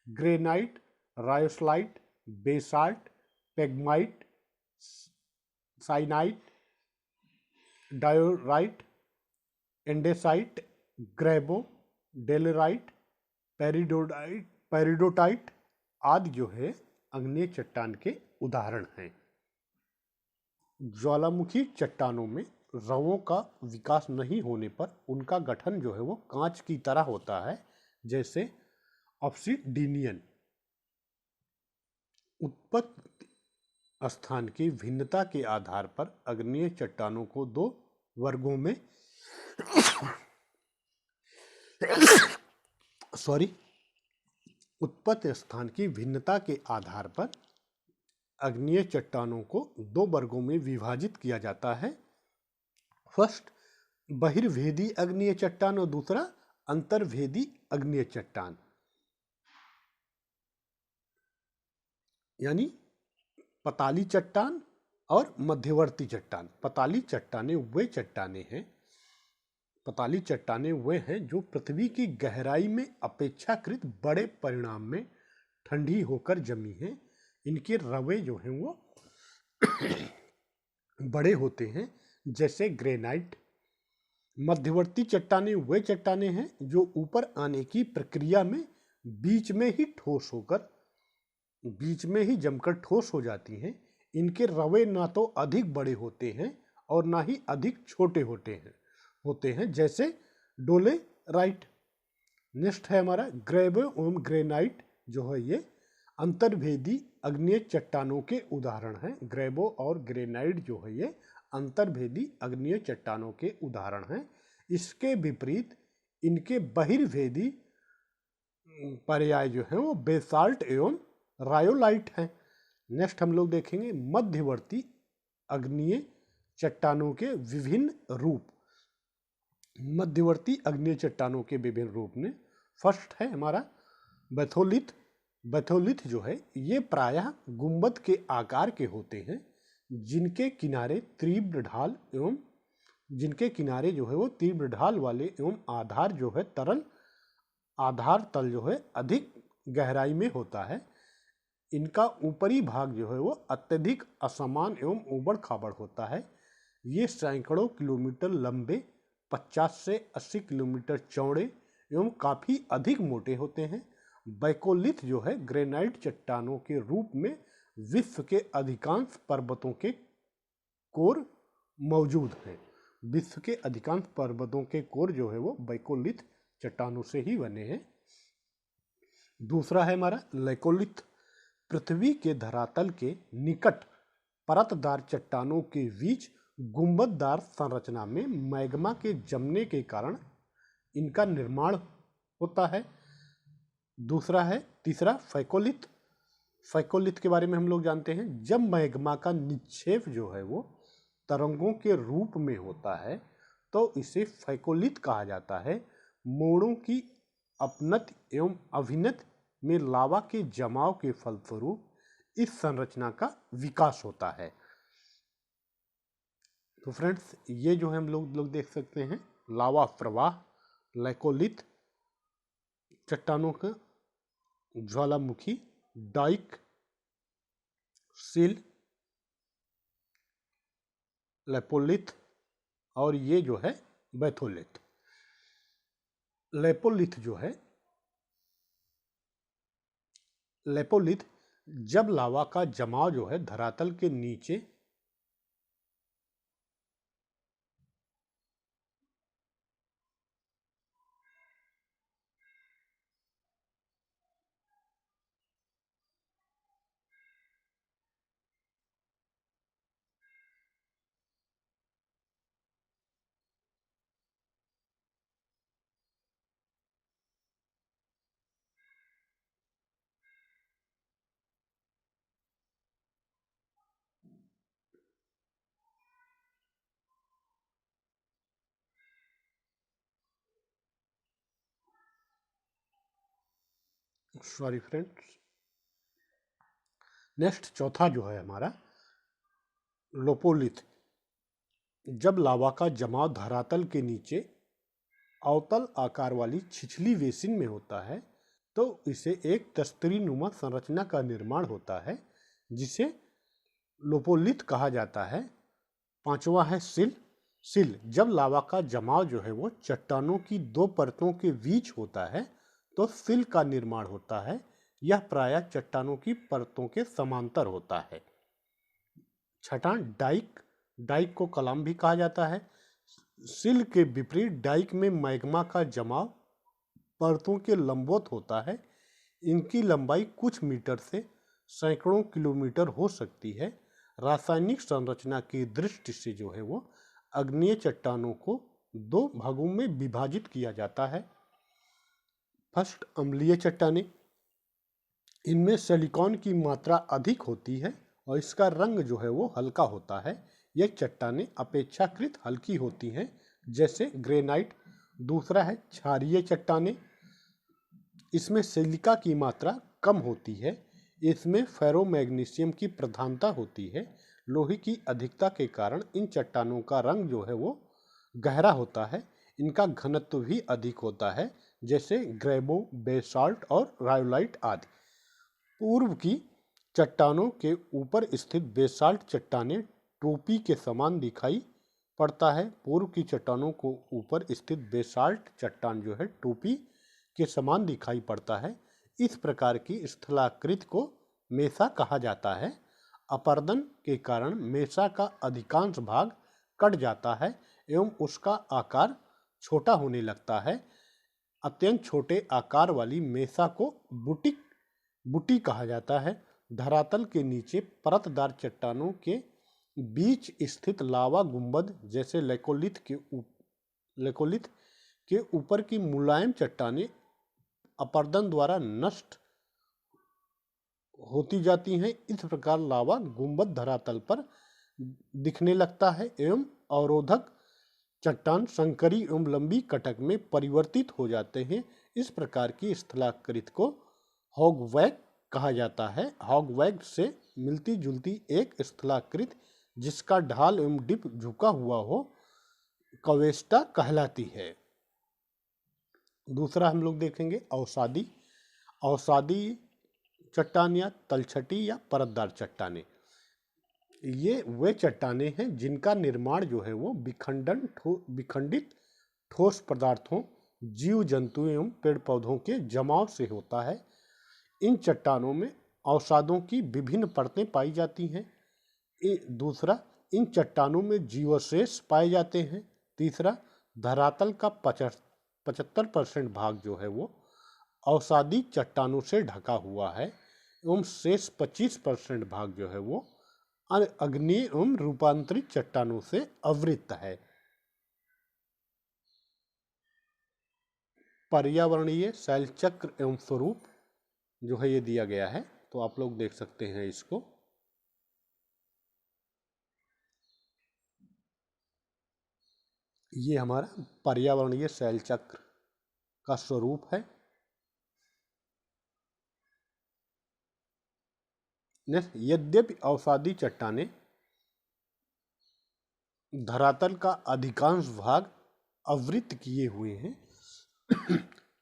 Granite, rhyolite, basalt, pegmatite, syenite, diorite, andesite, ग्रेबो, डेलेराइट, पेरिडोटाइट आदि जो है अग्नेय चट्टान के उदाहरण हैं। ज्वालामुखी चट्टानों में रवों का विकास नहीं होने पर उनका गठन जो है वो कांच की तरह होता है, जैसे ऑब्सिडियन। उत्पत्ति स्थान की भिन्नता के आधार पर अग्नेय चट्टानों को 2 वर्गों में उत्पत्ति स्थान की भिन्नता के आधार पर अग्नेय चट्टानों को 2 वर्गों में विभाजित किया जाता है। फर्स्ट, बहिर्भेदी अग्नेय चट्टान और दूसरा अंतर्भेदी अग्नेय चट्टान। यानी पताली चट्टान और मध्यवर्ती चट्टान। पताली चट्टानें वे हैं जो पृथ्वी की गहराई में अपेक्षाकृत बड़े परिमाण में ठंडी होकर जमी हैं। इनके रवे जो हैं वो बड़े होते हैं, जैसे ग्रेनाइट। मध्यवर्ती चट्टानें वे चट्टानें हैं जो ऊपर आने की प्रक्रिया में बीच में ही जमकर ठोस हो जाती हैं। इनके रवे ना तो अधिक बड़े होते हैं और ना ही अधिक छोटे होते हैं, जैसे डोलेराइट। नेक्स्ट है हमारा ग्रेबो एवं ग्रेनाइट, जो है ये अंतर्भेदी अग्नेय चट्टानों के उदाहरण हैं। ग्रेबो और ग्रेनाइट जो है ये अंतर्भेदी अग्नेय चट्टानों के उदाहरण हैं। इसके विपरीत इनके बहिर्भेदी पर्याय जो है वो बेसाल्ट एवं रायोलाइट हैं। नेक्स्ट हम लोग देखेंगे मध्यवर्ती अग्नीय चट्टानों के विभिन्न रूप। मध्यवर्ती अग्नीय चट्टानों के विभिन्न रूप में फर्स्ट है हमारा बैथोलिथ। बैथोलिथ जो है ये प्रायः गुंबद के आकार के होते हैं, जिनके किनारे तीव्र ढाल एवं जिनके किनारे जो है वो तीव्र ढाल वाले एवं आधार जो है तरल आधार तल जो है अधिक गहराई में होता है। इनका ऊपरी भाग जो है वो अत्यधिक असमान एवं ऊबड़ खाबड़ होता है। ये सैकड़ों किलोमीटर लंबे, 50 से 80 किलोमीटर चौड़े एवं काफ़ी अधिक मोटे होते हैं। बैकोलिथ जो है ग्रेनाइट चट्टानों के रूप में विश्व के अधिकांश पर्वतों के कोर मौजूद हैं। विश्व के अधिकांश पर्वतों के कोर जो है वो बैकोलिथ चट्टानों से ही बने हैं। दूसरा है हमारा लैकोलिथ। पृथ्वी के धरातल के निकट परतदार चट्टानों के बीच गुंबददार संरचना में मैग्मा के जमने के कारण इनका निर्माण होता है। तीसरा फैकोलिथ। फैकोलिथ के बारे में हम लोग जानते हैं, जब मैग्मा का निक्षेप जो है वो तरंगों के रूप में होता है तो इसे फैकोलिथ कहा जाता है। मोड़ों की अपनत एवं अभिनत में लावा के जमाव के फलस्वरूप इस संरचना का विकास होता है। तो फ्रेंड्स ये जो है हम लोग देख सकते हैं लावा प्रवाह, लैकोलिथ चट्टानों का, ज्वालामुखी, डाइक, सिल, लेपोलिथ और ये जो है बैथोलिथ। लेपोलिथ जो है लेपोलिथ जब लावा का जमाव जो है धरातल के नीचे सॉरी फ्रेंड्स, नेक्स्ट चौथा जो है हमारा लोपोलिथ। जब लावा का जमाव धरातल के नीचे अवतल आकार वाली छिछली बेसिन में होता है तो इसे एक तस्तरी नुमा संरचना का निर्माण होता है, जिसे लोपोलिथ कहा जाता है। पांचवा है सिल। सिल जब लावा का जमाव जो है वो चट्टानों की दो परतों के बीच होता है तो सिल का निर्माण होता है। यह प्रायः चट्टानों की परतों के समांतर होता है। छठा डाइक। डाइक को कलाम भी कहा जाता है। सिल के विपरीत डाइक में मैग्मा का जमाव परतों के लंबवत होता है। इनकी लंबाई कुछ मीटर से सैकड़ों किलोमीटर हो सकती है। रासायनिक संरचना की दृष्टि से जो है वो अग्नीय चट्टानों को दो भागों में विभाजित किया जाता है। फर्स्ट अम्लीय चट्टानें। इनमें सिलिकॉन की मात्रा अधिक होती है और इसका रंग जो है वो हल्का होता है। ये चट्टानें अपेक्षाकृत हल्की होती हैं, जैसे ग्रेनाइट। दूसरा है क्षारीय चट्टानें। इसमें सिलिका की मात्रा कम होती है। इसमें फेरोमैग्नीशियम की प्रधानता होती है। लोहे की अधिकता के कारण इन चट्टानों का रंग जो है वो गहरा होता है। इनका घनत्व भी अधिक होता है, जैसे ग्रेबो, बेसाल्ट और रायोलाइट आदि। पूर्व की चट्टानों के ऊपर स्थित बेसाल्ट चट्टानें टोपी के समान दिखाई पड़ता है। पूर्व की चट्टानों को ऊपर स्थित बेसाल्ट चट्टान जो है टोपी के समान दिखाई पड़ता है। इस प्रकार की स्थलाकृति को मेसा कहा जाता है। अपर्दन के कारण मेसा का अधिकांश भाग कट जाता है एवं उसका आकार छोटा होने लगता है। अत्यंत छोटे आकार वाली मेसा को बुटी कहा जाता है। धरातल के नीचे परतदार चट्टानों के बीच स्थित लावा गुंबद जैसे लेकोलिथ के ऊपर की मुलायम चट्टानें अपर्दन द्वारा नष्ट होती जाती हैं। इस प्रकार लावा गुंबद धरातल पर दिखने लगता है एवं अवरोधक चट्टान संकरी एवं लंबी कटक में परिवर्तित हो जाते हैं। इस प्रकार की स्थलाकृति को हॉगवैग कहा जाता है। हॉगवैग से मिलती जुलती एक स्थलाकृति जिसका ढाल एवं डिप झुका हुआ हो कवेस्टा कहलाती है। दूसरा हम लोग देखेंगे अवसादी। अवसादी चट्टान या तलछटी या परतदार चट्टानें, ये वे चट्टानें हैं जिनका निर्माण जो है वो विखंडित ठोस पदार्थों, जीव जंतु एवं पेड़ पौधों के जमाव से होता है। इन चट्टानों में अवसादों की विभिन्न परतें पाई जाती हैं। दूसरा, इन चट्टानों में जीवावशेष पाए जाते हैं। तीसरा, धरातल का 75% भाग जो है वो अवसादी चट्टानों से ढका हुआ है एवं शेष 25% भाग जो है वो अग्नि एवं रूपांतरित चट्टानों से आवृत है। पर्यावरणीय शैल चक्र एवं स्वरूप जो है ये दिया गया है, तो आप लोग देख सकते हैं इसको। ये हमारा पर्यावरणीय शैल चक्र का स्वरूप है। यद्यपि अवसादी चट्टानें धरातल का अधिकांश भाग आवृत किए हुए हैं,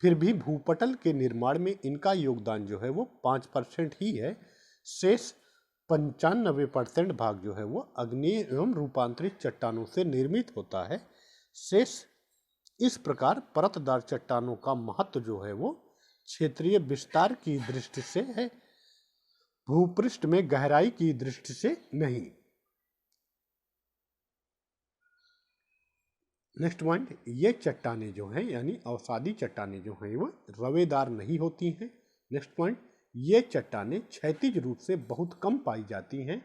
फिर भी भूपटल के निर्माण में इनका योगदान जो है वो 5% ही है। शेष 95% भाग जो है वो अग्नि एवं रूपांतरित चट्टानों से निर्मित होता है। शेष इस प्रकार परतदार चट्टानों का महत्व जो है वो क्षेत्रीय विस्तार की दृष्टि से है, भूपृष्ठ में गहराई की दृष्टि से नहीं। नेक्स्ट पॉइंट, ये चट्टानें जो हैं यानी अवसादी चट्टानें जो हैं वो रवेदार नहीं होती हैं। नेक्स्ट पॉइंट, ये चट्टानें क्षैतिज रूप से बहुत कम पाई जाती हैं।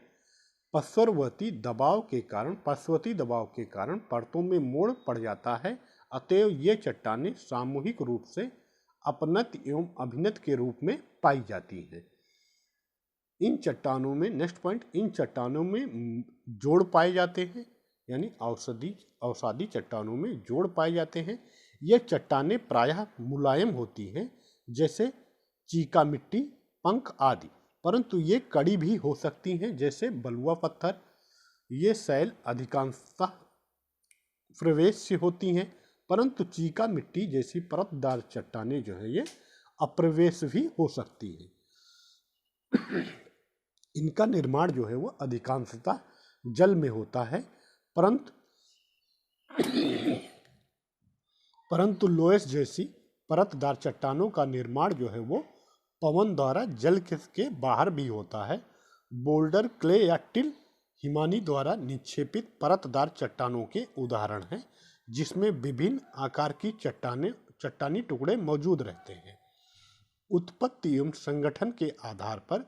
पार्श्ववर्ती दबाव के कारण परतों में मोड़ पड़ जाता है। अतएव ये चट्टानें सामूहिक रूप से अपनत एवं अभिनत के रूप में पाई जाती हैं। इन चट्टानों में नेक्स्ट पॉइंट, इन चट्टानों में जोड़ पाए जाते हैं यानी अवसादी चट्टानों में जोड़ पाए जाते हैं। ये चट्टानें प्रायः मुलायम होती हैं जैसे चीका मिट्टी, पंख आदि, परंतु ये कड़ी भी हो सकती हैं जैसे बलुआ पत्थर। ये शैल अधिकांशतः प्रवेश होती हैं, परंतु चीका मिट्टी जैसी परतदार चट्टानें जो है ये अप्रवेश भी हो सकती हैं। इनका निर्माण जो है वो अधिकांशतः जल में होता है, परंतु लोयस जैसी परतदार चट्टानों का निर्माण जो है वो पवन द्वारा जल के बाहर भी होता है। बोल्डर, क्ले या टिल हिमानी द्वारा निक्षेपित परतदार चट्टानों के उदाहरण हैं, जिसमें विभिन्न आकार की चट्टानी टुकड़े मौजूद रहते हैं। उत्पत्ति एवं संगठन के आधार पर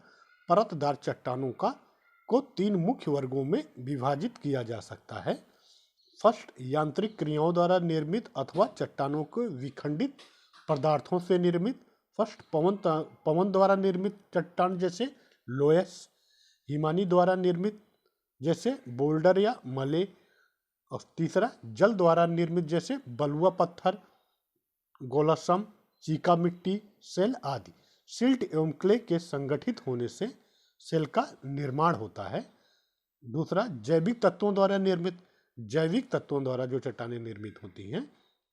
परतदार चट्टानों को 3 मुख्य वर्गों में विभाजित किया जा सकता है। फर्स्ट, यांत्रिक क्रियाओं द्वारा निर्मित अथवा चट्टानों को विखंडित पदार्थों से निर्मित। फर्स्ट, पवन द्वारा निर्मित चट्टान जैसे लोयस, हिमानी द्वारा निर्मित जैसे बोल्डर या मले, और तीसरा, जल द्वारा निर्मित जैसे बलुआ पत्थर, गोलसम, चीका मिट्टी, सेल आदि। सिल्ट एवं क्ले के संगठित होने से सेल का निर्माण होता है। दूसरा, जैविक तत्वों द्वारा जो चट्टानें निर्मित होती हैं,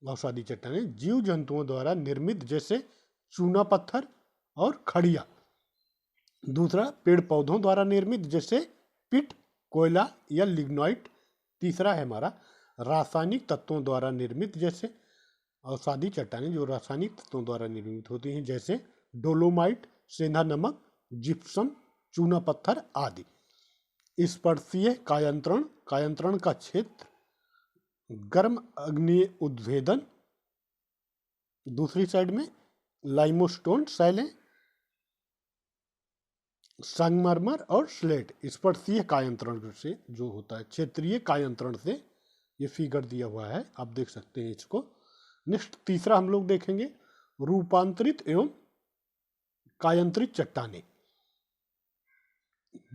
अवसादी चट्टानें जीव जंतुओं द्वारा निर्मित जैसे चूना पत्थर और खड़िया। दूसरा, पेड़ पौधों द्वारा निर्मित जैसे पिट, कोयला या लिग्नाइट। तीसरा है हमारा रासायनिक तत्वों द्वारा निर्मित जैसे अवसादी चट्टानें जो रासायनिक तत्वों द्वारा निर्मित होती हैं जैसे डोलोमाइट, सेंधा नमक, जिप्सम, चूना पत्थर आदि। स्पर्शीय कायंत्रण का क्षेत्र, गर्म अग्नि उद्भेदन। दूसरी साइड में लाइमस्टोन शैलें, संगमरमर और स्लेट। स्पर्शीय कायंत्रण से जो होता है, क्षेत्रीय कायंत्रण से ये फिगर दिया हुआ है, आप देख सकते हैं इसको। नेक्स्ट, तीसरा हम लोग देखेंगे रूपांतरित एवं कायांतरित चट्टानें।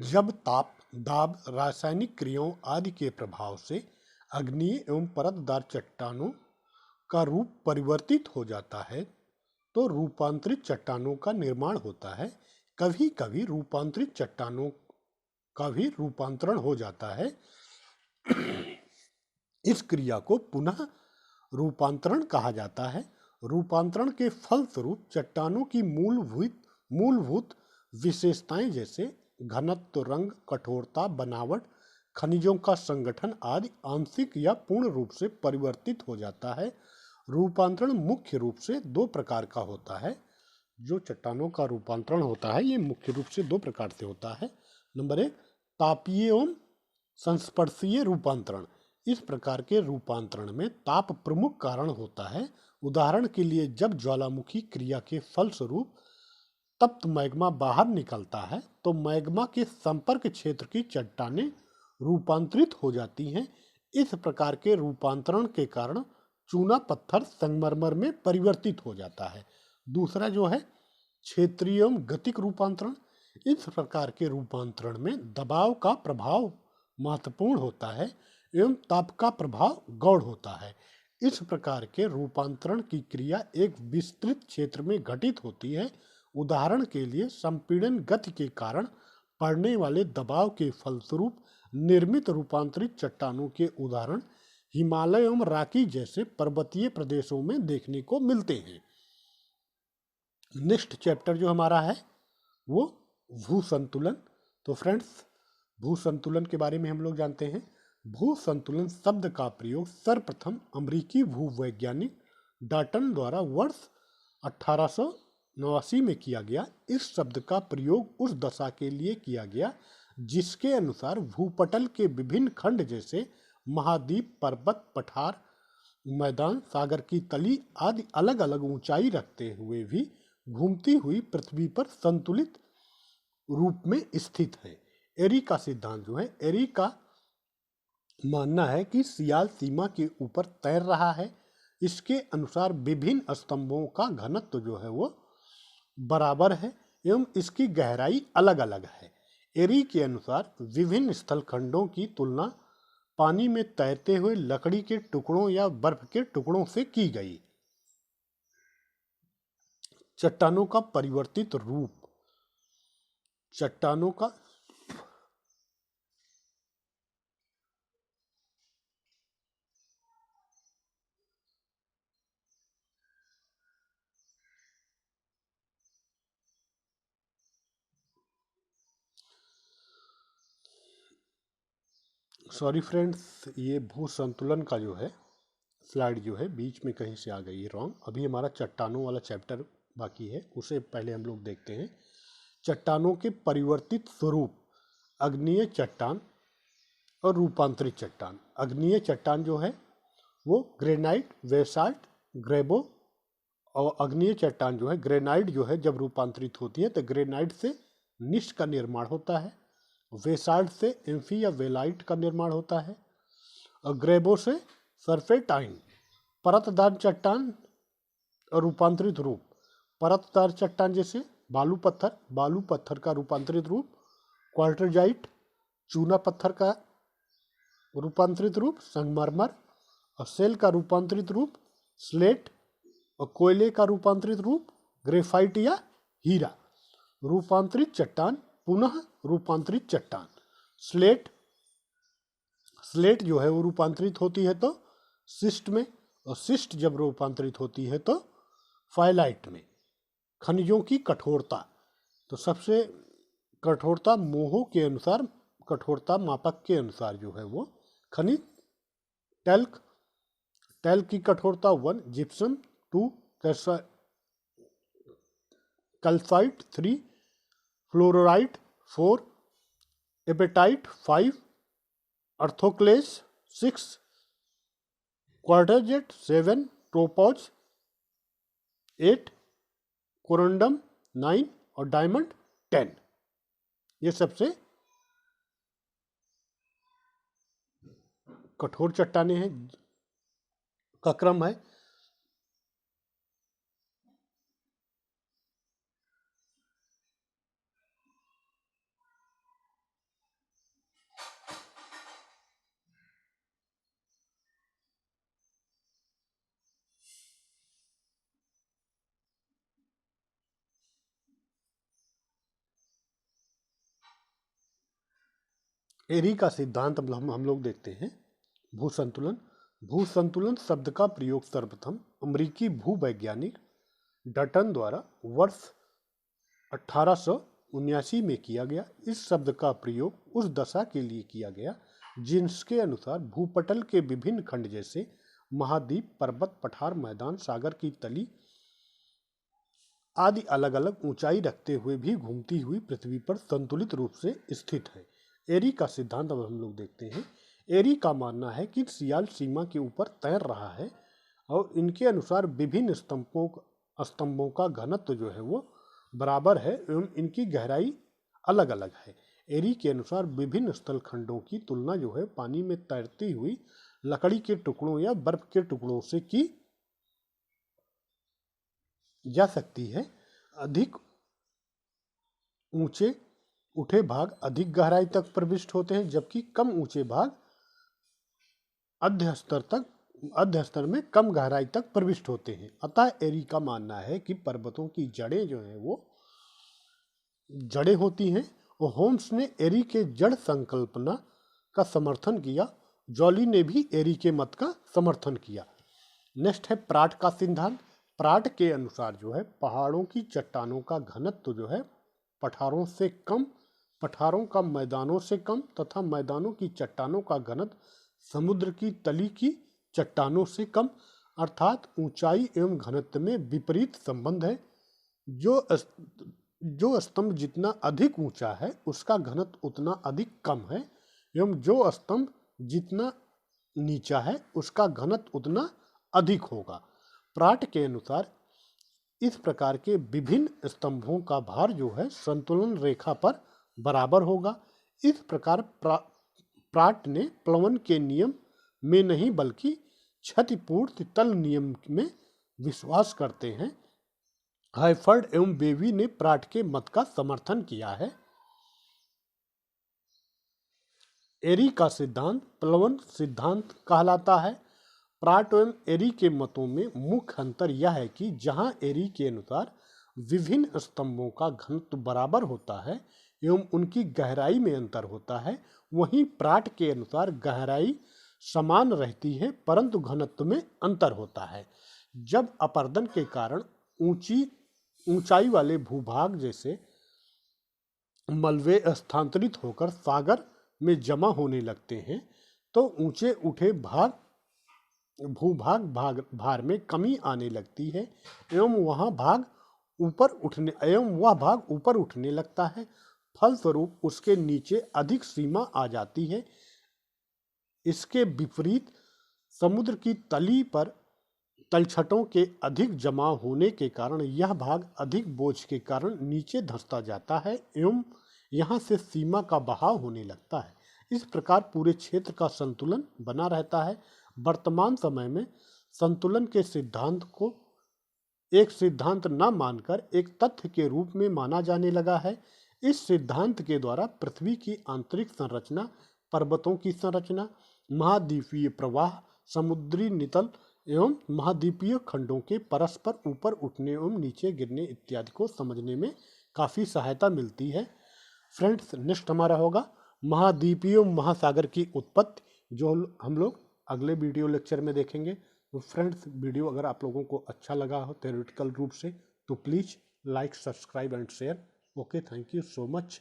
जब ताप, दाब, रासायनिक क्रियाओं आदि के प्रभाव से अग्नीय एवं परतदार चट्टानों का रूप परिवर्तित हो जाता है तो रूपांतरित चट्टानों का निर्माण होता है। कभी कभी रूपांतरित चट्टानों का भी रूपांतरण हो जाता है। इस क्रिया को पुनः रूपांतरण कहा जाता है। रूपांतरण के फलस्वरूप चट्टानों की मूलभूत विशेषताएं जैसे घनत्व, रंग, कठोरता, बनावट, खनिजों का संगठन आदि आंशिक या पूर्ण रूप से परिवर्तित हो जाता है। रूपांतरण मुख्य रूप से दो प्रकार का होता है। जो चट्टानों का रूपांतरण होता है ये मुख्य रूप से दो प्रकार से होता है। नंबर 1, तापीय एवं संस्पर्शीय रूपांतरण। इस प्रकार के रूपांतरण में ताप प्रमुख कारण होता है। उदाहरण के लिए जब ज्वालामुखी क्रिया के फलस्वरूप तप्त मैग्मा बाहर निकलता है तो मैग्मा के संपर्क क्षेत्र की चट्टानें रूपांतरित हो जाती हैं। इस प्रकार के रूपांतरण के कारण चूना पत्थर संगमरमर में परिवर्तित हो जाता है। दूसरा जो है क्षेत्रीय एवं गतिक रूपांतरण। इस प्रकार के रूपांतरण में दबाव का प्रभाव महत्वपूर्ण होता है एवं ताप का प्रभाव गौण होता है। इस प्रकार के रूपांतरण की क्रिया एक विस्तृत क्षेत्र में घटित होती है। उदाहरण के लिए संपीड़न गति के कारण पड़ने वाले दबाव के फलस्वरूप निर्मित रूपांतरित चट्टानों के उदाहरण हिमालय एवं राकी जैसे पर्वतीय प्रदेशों में देखने को मिलते हैं। नेक्स्ट चैप्टर जो हमारा है वो भू संतुलन। तो फ्रेंड्स, भू संतुलन के बारे में हम लोग जानते हैं। भू संतुलन शब्द का प्रयोग सर्वप्रथम अमेरिकी भूवैज्ञानिक डाल्टन द्वारा वर्ष 1889 में किया गया। इस शब्द का प्रयोग उस दशा के लिए किया गया जिसके अनुसार भूपटल के विभिन्न खंड जैसे महाद्वीप, पर्वत, पठार, मैदान, सागर की तली आदि अलग अलग ऊंचाई रखते हुए भी घूमती हुई पृथ्वी पर संतुलित रूप में स्थित है। एरी का सिद्धांत जो है, एरी का मानना है कि सियाल सीमा के ऊपर तैर रहा है। इसके अनुसार विभिन्न स्तंभों का घनत्व जो है वो बराबर है एवं इसकी गहराई अलग अलग है। एरी के अनुसार विभिन्न स्थलखंडों की तुलना पानी में तैरते हुए लकड़ी के टुकड़ों या बर्फ के टुकड़ों से की गई। चट्टानों का परिवर्तित रूप। चट्टानों का सॉरी फ्रेंड्स, ये भू संतुलन का जो है स्लाइड जो है बीच में कहीं से आ गई है रॉन्ग। अभी हमारा चट्टानों वाला चैप्टर बाकी है, उसे पहले हम लोग देखते हैं। चट्टानों के परिवर्तित स्वरूप, अग्नीय चट्टान और रूपांतरित चट्टान। अग्नीय चट्टान जो है वो ग्रेनाइट, बेसाल्ट, ग्रेबो। और अग्नीय चट्टान जो है ग्रेनाइट जो है जब रूपांतरित होती है तो ग्रेनाइट से निस्ट का निर्माण होता है, बेसाल्ट से एम्फी या वेलाइट का निर्माण होता है और ग्रेबो से सरफेटाइन। परतदार चट्टान और रूपांतरित रूप। परतदार चट्टान जैसे बालू पत्थर का रूपांतरित रूप क्वार्टरजाइट, चूना पत्थर का रूपांतरित रूप संगमरमर और सेल का रूपांतरित रूप स्लेट और कोयले का रूपांतरित रूप ग्रेफाइट या हीरा। रूपांतरित चट्टान, पुनः रूपांतरित चट्टान। स्लेट जो है वो रूपांतरित होती है तो सिस्ट में, और सिस्ट जब रूपांतरित होती है तो फाइलाइट में। खनिजों की कठोरता, तो सबसे कठोरता मोहो के अनुसार, कठोरता मापक के अनुसार जो है वो खनिज टैल्क की कठोरता 1, gypsum 2, calcite 3, fluorite 4, apatite 5, orthoclase 6, quartz 7, topaz 8, corundum 9 और डायमंड 10। ये सबसे कठोर चट्टानें हैं का क्रम है। एरी का सिद्धांत हम लोग देखते हैं। भूसंतुलन। भूसंतुलन शब्द का प्रयोग सर्वप्रथम अमेरिकी भूवैज्ञानिक डटन द्वारा वर्ष 1879 में किया गया। इस शब्द का प्रयोग उस दशा के लिए किया गया जिसके अनुसार भूपटल के विभिन्न खंड जैसे महाद्वीप, पर्वत, पठार, मैदान, सागर की तली आदि अलग अलग ऊंचाई रखते हुए भी घूमती हुई पृथ्वी पर संतुलित रूप से स्थित है। एरी का सिद्धांत अब हम लोग देखते हैं। एरी का मानना है कि सियाल सीमा के ऊपर तैर रहा है और इनके अनुसार विभिन्न स्तंभों का घनत्व जो है वो बराबर है एवं इनकी गहराई अलग अलग है। एरी के अनुसार विभिन्न स्थल खंडों की तुलना जो है पानी में तैरती हुई लकड़ी के टुकड़ों या बर्फ के टुकड़ों से की जा सकती है। अधिक ऊंचे उठे भाग अधिक गहराई तक प्रविष्ट होते हैं, जबकि कम ऊंचे भाग आद्य स्तर में कम गहराई तक प्रविष्ट होते हैं। अतः एरी का मानना है कि पर्वतों की जड़ें जो हैं वो जड़ें होती हैं और होम्स ने एरी के जड़ संकल्पना का समर्थन किया। जॉली ने भी एरी के मत का समर्थन किया। नेक्स्ट है प्राट का सिद्धांत। प्राट के अनुसार जो है पहाड़ों की चट्टानों का घनत्व जो है पठारों से कम, पठारों का मैदानों से कम तथा मैदानों की चट्टानों का घनत्व समुद्र की तली की चट्टानों से कम, अर्थात ऊंचाई एवं घनत्व में विपरीत संबंध है। जो स्तंभ जितना अधिक ऊंचा है उसका घनत्व उतना अधिक कम है एवं जो स्तंभ जितना नीचा है उसका घनत्व उतना अधिक होगा। प्राट के अनुसार इस प्रकार के विभिन्न स्तंभों का भार जो है संतुलन रेखा पर बराबर होगा। इस प्रकार प्राट ने प्लवन के नियम में नहीं बल्कि क्षतिपूर्ति तल नियम में विश्वास करते हैं। हाइफर्ड एवं बेवी ने प्राट के मत का समर्थन किया है। एरी का सिद्धांत प्लवन सिद्धांत कहलाता है। प्राट एवं एरी के मतों में मुख्य अंतर यह है कि जहां एरी के अनुसार विभिन्न स्तंभों का घनत्व बराबर होता है एवं उनकी गहराई में अंतर होता है, वहीं प्राट के अनुसार गहराई समान रहती है परंतु घनत्व में अंतर होता है। जब अपर्दन के कारण ऊंचाई वाले भूभाग जैसे मलबे स्थानांतरित होकर सागर में जमा होने लगते हैं तो ऊंचे उठे भूभाग भार में कमी आने लगती है एवं वह भाग ऊपर उठने लगता है। फलस्वरूप उसके नीचे अधिक सीमा आ जाती है। इसके विपरीत समुद्र की तली पर तलछटों के अधिक जमा होने के कारण यह भाग अधिक बोझ के कारण नीचे धंसता जाता है एवं यहाँ से सीमा का बहाव होने लगता है। इस प्रकार पूरे क्षेत्र का संतुलन बना रहता है। वर्तमान समय में संतुलन के सिद्धांत को एक सिद्धांत न मानकर एक तथ्य के रूप में माना जाने लगा है। इस सिद्धांत के द्वारा पृथ्वी की आंतरिक संरचना, पर्वतों की संरचना, महाद्वीपीय प्रवाह, समुद्री नितल एवं महाद्वीपीय खंडों के परस्पर ऊपर उठने एवं नीचे गिरने इत्यादि को समझने में काफ़ी सहायता मिलती है। फ्रेंड्स, नेक्स्ट हमारा होगा महाद्वीपीय महासागर की उत्पत्ति, जो हम लोग अगले वीडियो लेक्चर में देखेंगे। तो फ्रेंड्स, वीडियो अगर आप लोगों को अच्छा लगा हो थ्योरेटिकल रूप से तो please like, subscribe and share. Okay, thank you so much.